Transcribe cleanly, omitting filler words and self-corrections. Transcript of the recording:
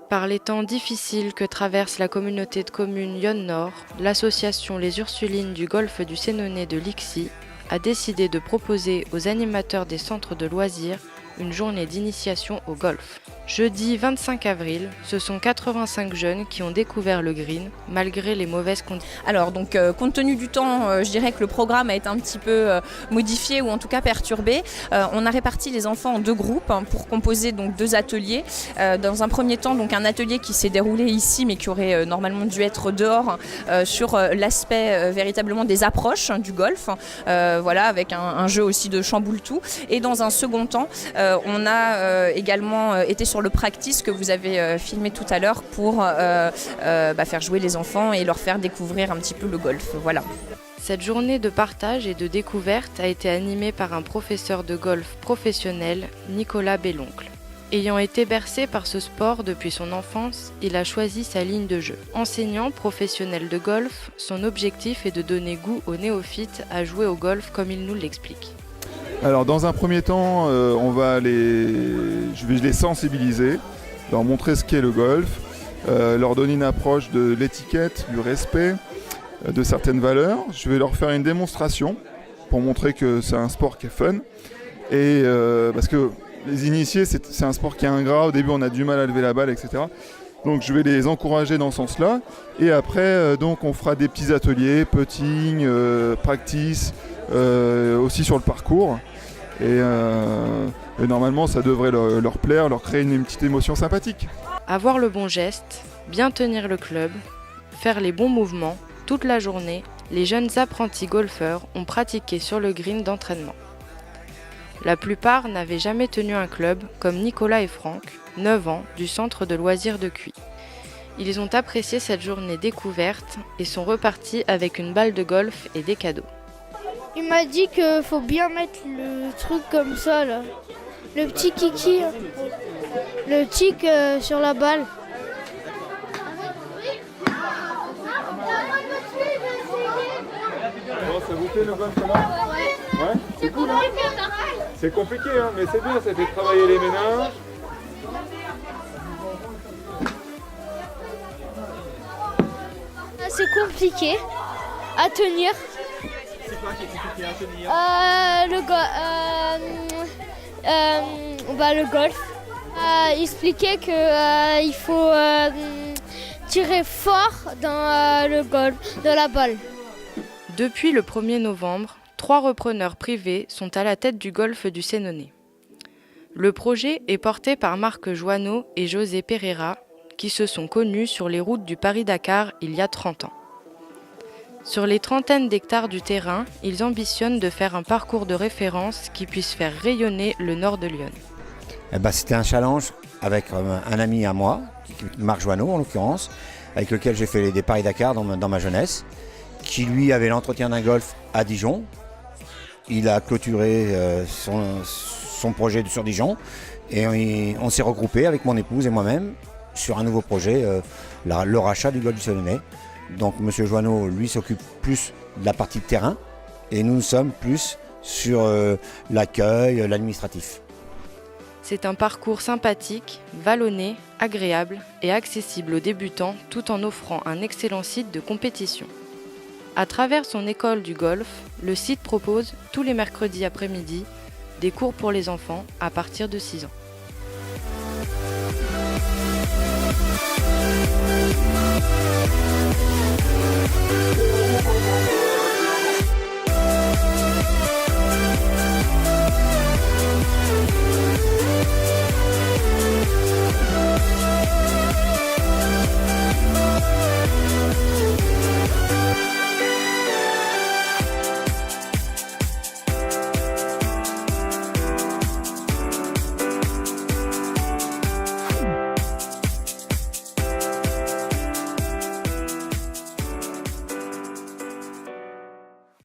Par les temps difficiles que traverse la communauté de communes Yonne-Nord, l'association Les Ursulines du golfe du Sénonais de Lixi a décidé de proposer aux animateurs des centres de loisirs une journée d'initiation au golf. Jeudi 25 avril, ce sont 85 jeunes qui ont découvert le green malgré les mauvaises conditions. Alors donc compte tenu du temps, je dirais que le programme a été un petit peu modifié ou en tout cas perturbé. On a réparti les enfants en deux groupes pour composer donc deux ateliers. Dans un premier temps donc un atelier qui s'est déroulé ici mais qui aurait normalement dû être dehors sur l'aspect véritablement des approches du golf, voilà, avec un jeu aussi de chamboule-tout. Et dans un second temps, on a également été sur le practice que vous avez filmé tout à l'heure pour faire jouer les enfants et leur faire découvrir un petit peu le golf. Voilà. Cette journée de partage et de découverte a été animée par un professeur de golf professionnel, Nicolas Belloncle. Ayant été bercé par ce sport depuis son enfance, il a choisi sa ligne de jeu. Enseignant professionnel de golf, son objectif est de donner goût aux néophytes à jouer au golf comme il nous l'explique. Alors dans un premier temps, je vais les sensibiliser, leur montrer ce qu'est le golf, leur donner une approche de l'étiquette, du respect, de certaines valeurs. Je vais leur faire une démonstration pour montrer que c'est un sport qui est fun. Et parce que les initiés, c'est un sport qui est ingrat. Au début, on a du mal à lever la balle, etc. Donc je vais les encourager dans ce sens-là. Et après, donc on fera des petits ateliers, putting, practice, aussi sur le parcours. Et normalement, ça devrait leur plaire, leur créer une petite émotion sympathique. Avoir le bon geste, bien tenir le club, faire les bons mouvements, toute la journée, les jeunes apprentis golfeurs ont pratiqué sur le green d'entraînement. La plupart n'avaient jamais tenu un club, comme Nicolas et Franck, 9 ans, du centre de loisirs de Cuy. Ils ont apprécié cette journée découverte et sont repartis avec une balle de golf et des cadeaux. Il m'a dit qu'il faut bien mettre le truc comme ça, là. Le petit kiki, le tic sur la balle. Bon, ça vous plaît le golf là ? Ouais. C'est cool, hein ? C'est compliqué, hein, mais c'est bien, ça fait travailler les méninges. C'est compliqué à tenir. C'est quoi qui est compliqué à tenir ? Le golf. Il expliquait qu'il faut tirer fort dans le golf, dans la balle. Depuis le 1er novembre, 3 repreneurs privés sont à la tête du golfe du Sénonais. Le projet est porté par Marc Joanneau et José Pereira, qui se sont connus sur les routes du Paris-Dakar il y a 30 ans. Sur les trentaines d'hectares du terrain, ils ambitionnent de faire un parcours de référence qui puisse faire rayonner le nord de Lyon. C'était un challenge avec un ami à moi, Marc Joanneau en l'occurrence, avec lequel j'ai fait des Paris-Dakar dans ma jeunesse, qui lui avait l'entretien d'un golf à Dijon. Il a clôturé son projet sur Dijon et on s'est regroupés avec mon épouse et moi-même sur un nouveau projet, le rachat du golfe du Sénonais. Donc M. Joanneau, lui, s'occupe plus de la partie de terrain et nous sommes plus sur l'accueil, l'administratif. C'est un parcours sympathique, vallonné, agréable et accessible aux débutants tout en offrant un excellent site de compétition. À travers son école du golf, le site propose tous les mercredis après-midi des cours pour les enfants à partir de 6 ans.